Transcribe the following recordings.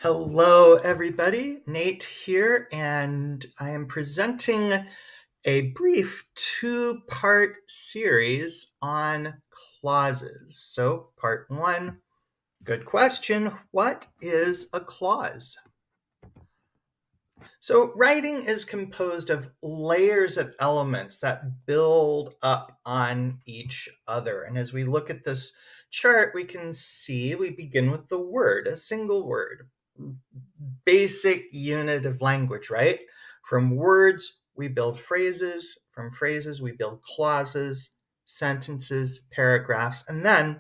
Hello, everybody. Nate here, and I am presenting a brief two-part series on clauses. So, part one, good question. What is a clause? So, writing is composed of layers of elements that build up on each other. And as we look at this chart, we can see we begin with the word, a single word, basic unit of language, right? From words, we build phrases. From phrases, we build clauses, sentences, paragraphs, and then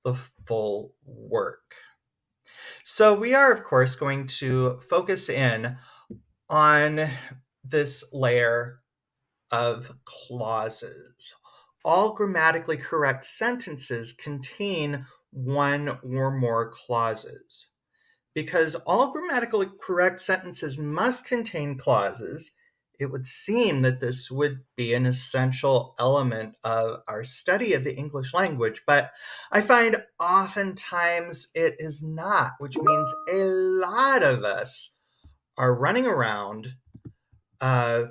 the full work. So, we are, of course, going to focus in on this layer of clauses. All grammatically correct sentences contain one or more clauses. Because all grammatically correct sentences must contain clauses, it would seem that this would be an essential element of our study of the English language, but I find oftentimes it is not, which means a lot of us are running around uh,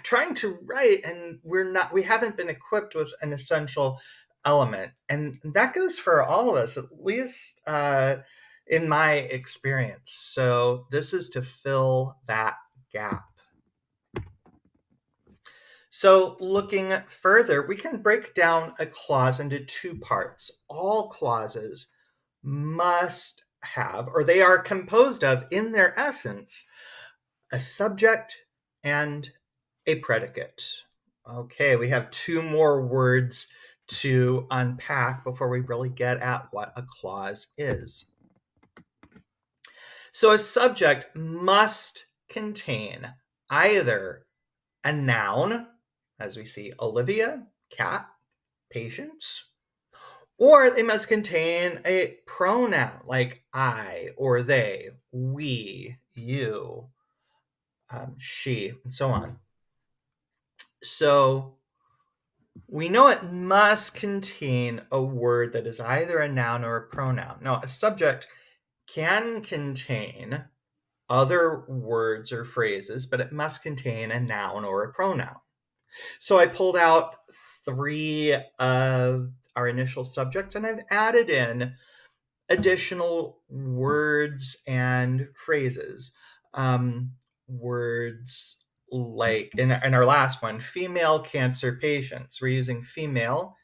trying to write, and we haven't been equipped with an essential element, and that goes for all of us, at least in my experience. So this is to fill that gap. So looking further, we can break down a clause into two parts. All clauses must have, or they are composed of in their essence, a subject and a predicate. Okay, we have two more words to unpack before we really get at what a clause is. So a subject must contain either a noun, as we see Olivia, cat, Patience, or they must contain a pronoun like I or they, we, you, she, and so on. So we know it must contain a word that is either a noun or a pronoun. Now, a subject can contain other words or phrases, but it must contain a noun or a pronoun. So I pulled out three of our initial subjects, and I've added in additional words and phrases. Words like in our last one, female cancer patients. We're using female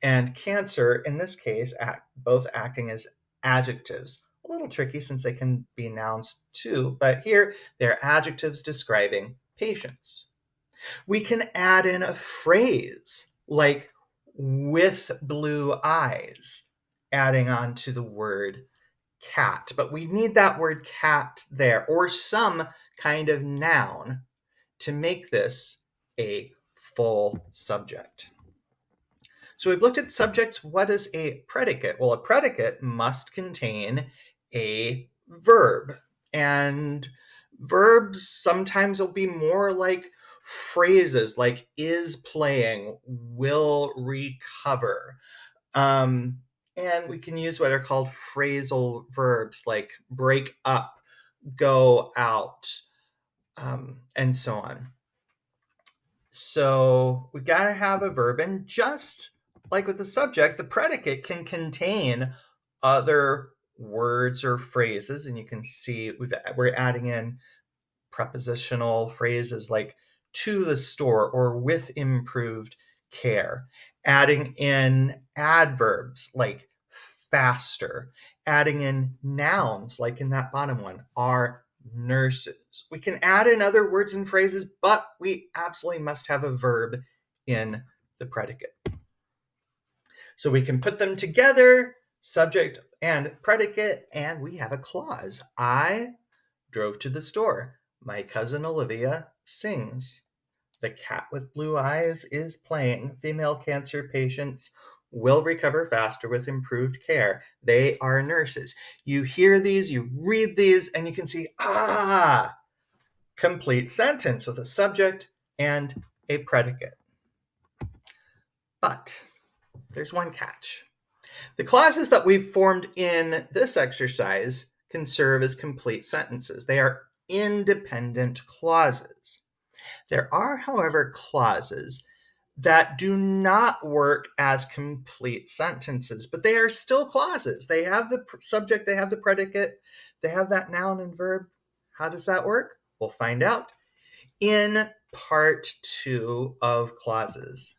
and cancer, in this case, both acting as adjectives. A little tricky since they can be nouns too, but here they're adjectives describing patients. We can add in a phrase like with blue eyes, adding on to the word cat. But we need that word cat there, or some kind of noun, to make this a full subject. So we've looked at subjects. What is a predicate? Well, a predicate must contain a verb. And verbs sometimes will be more like phrases, like is playing, will recover. And we can use what are called phrasal verbs like break up, go out, and so on. So we got to have a verb, and just like with the subject, the predicate can contain other words or phrases, and you can see we're adding in prepositional phrases like to the store or with improved care, adding in adverbs like faster, adding in nouns like in that bottom one, are nurses. We can add in other words and phrases, but we absolutely must have a verb in the predicate. So we can put them together, subject and predicate, and we have a clause. I drove to the store. My cousin Olivia sings. The cat with blue eyes is playing. Female cancer patients will recover faster with improved care. They are nurses. You hear these, you read these, and you can see, complete sentence with a subject and a predicate. But there's one catch. The clauses that we've formed in this exercise can serve as complete sentences. They are independent clauses. There are, however, clauses that do not work as complete sentences, but they are still clauses. They have the subject, they have the predicate, they have that noun and verb. How does that work? We'll find out in part 2 of clauses.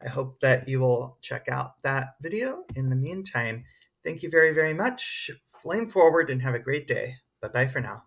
I hope that you will check out that video. In the meantime, thank you very, very much. Flame forward and have a great day. Bye-bye for now.